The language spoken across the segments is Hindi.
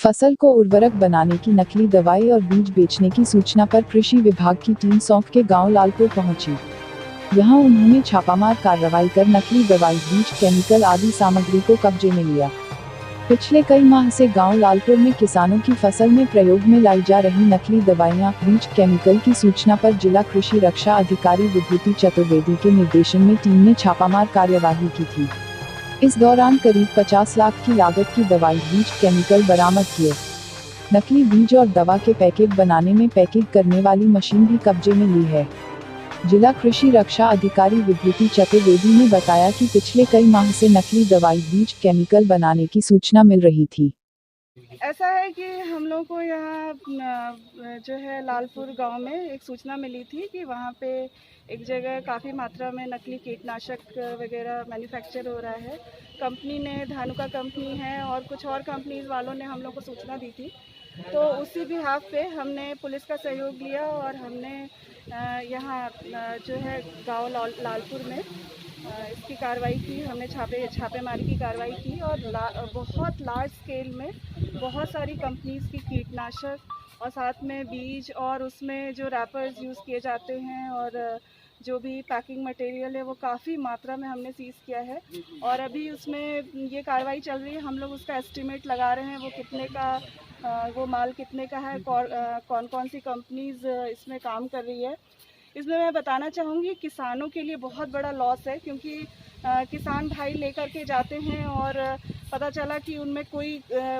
फसल को उर्वरक बनाने की नकली दवाई और बीज बेचने की सूचना पर कृषि विभाग की टीम सौंफ के गांव लालपुर पहुंची। यहां उन्होंने छापामार कार्रवाई कर नकली दवाई, बीज, केमिकल आदि सामग्री को कब्जे में लिया। पिछले कई माह से गांव लालपुर में किसानों की फसल में प्रयोग में लाई जा रही नकली दवाइयां, बीज, केमिकल की सूचना पर जिला कृषि रक्षा अधिकारी विभूति चतुर्वेदी के निर्देशन में टीम ने छापामार कार्यवाही की थी। इस दौरान करीब 50 लाख की लागत की दवाई, बीज, केमिकल बरामद किए। नकली बीज और दवा के पैकेट बनाने में पैकेट करने वाली मशीन भी कब्जे में ली है। जिला कृषि रक्षा अधिकारी विभूति चतुर्वेदी ने बताया कि पिछले कई माह से नकली दवाई, बीज, केमिकल बनाने की सूचना मिल रही थी। ऐसा है कि हम लोग को यहाँ जो है लालपुर गांव में एक सूचना मिली थी कि वहाँ पे एक जगह काफ़ी मात्रा में नकली कीटनाशक वगैरह मैन्युफैक्चर हो रहा है। कंपनी ने, धानुका कंपनी है और कुछ और कंपनीज वालों ने हम लोग को सूचना दी थी। तो उसी बिहाफ पे हमने पुलिस का सहयोग लिया और हमने यहाँ जो है गांव लालपुर में इसकी कार्रवाई की। हमने छापेमारी की कार्रवाई की और बहुत लार्ज स्केल में बहुत सारी कंपनीज़ की कीटनाशक और साथ में बीज और उसमें जो रैपर्स यूज़ किए जाते हैं और जो भी पैकिंग मटेरियल है वो काफ़ी मात्रा में हमने सीज़ किया है। और अभी उसमें ये कार्रवाई चल रही है। हम लोग उसका एस्टिमेट लगा रहे हैं वो कितने का वो माल कितने का है, कौन कौन सी कंपनीज़ इसमें काम कर रही है। इसमें मैं बताना चाहूँगी किसानों के लिए बहुत बड़ा लॉस है, क्योंकि किसान भाई लेकर के जाते हैं और पता चला कि उनमें कोई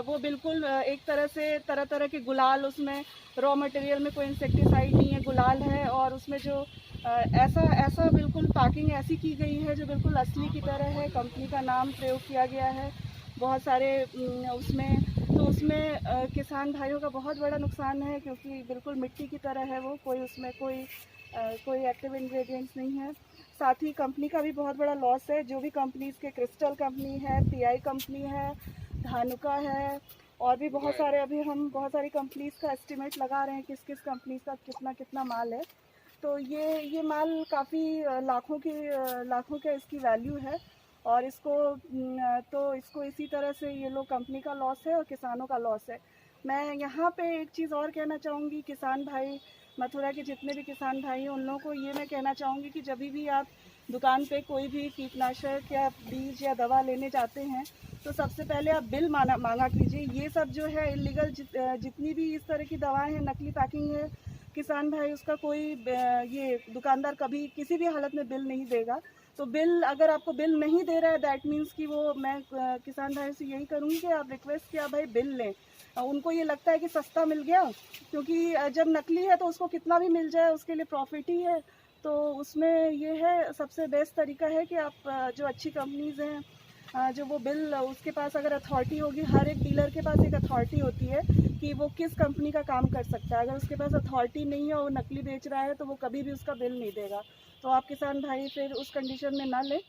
वो बिल्कुल एक तरह से तरह तरह के गुलाल, उसमें रॉ मटेरियल में कोई इंसेक्टिसाइड नहीं है, गुलाल है और उसमें जो ऐसा बिल्कुल पैकिंग ऐसी की गई है जो बिल्कुल असली की तरह है। कंपनी का नाम प्रयोग किया गया है बहुत सारे उसमें किसान भाइयों का बहुत बड़ा नुकसान है, क्योंकि बिल्कुल मिट्टी की तरह है वो, उसमें कोई एक्टिव इंग्रेडिएंट्स नहीं है। साथ ही कंपनी का भी बहुत बड़ा लॉस है। जो भी कंपनीज़ के, क्रिस्टल कंपनी है, पीआई कंपनी है, धानुका है और भी बहुत सारे, अभी हम बहुत सारी कंपनीज़ का एस्टिमेट लगा रहे हैं किस किस कंपनीज़ का कितना कितना माल है। तो ये माल काफ़ी लाखों के इसकी वैल्यू है और इसको इसी तरह से ये लोग, कंपनी का लॉस है और किसानों का लॉस है। मैं यहाँ पे एक चीज़ और कहना चाहूँगी, किसान भाई, मथुरा के जितने भी किसान भाई हैं उन लोगों को ये मैं कहना चाहूँगी कि जब भी आप दुकान पे कोई भी कीटनाशक या बीज या दवा लेने जाते हैं तो सबसे पहले आप बिल मांगा कीजिए। ये सब जो है इलीगल जितनी भी इस तरह की दवाएं हैं, नकली पैकिंग है, किसान भाई उसका कोई ये दुकानदार कभी किसी भी हालत में बिल नहीं देगा। तो बिल, अगर आपको बिल नहीं दे रहा है, दैट मीन्स कि वो, मैं किसान भाई से यही करूँगी कि आप रिक्वेस्ट किया भाई बिल लें। उनको ये लगता है कि सस्ता मिल गया, क्योंकि जब नकली है तो उसको कितना भी मिल जाए उसके लिए प्रॉफिट ही है। तो उसमें ये है, सबसे बेस्ट तरीका है कि आप जो अच्छी कंपनीज़ हैं जो वो बिल, उसके पास अगर अथॉरिटी होगी, हर एक डीलर के पास एक अथॉरिटी होती है कि वो किस कंपनी का काम कर सकता है। अगर उसके पास अथॉरिटी नहीं है और वो नकली बेच रहा है तो वो कभी भी उसका बिल नहीं देगा। तो आप किसान भाई फिर उस कंडीशन में ना लें।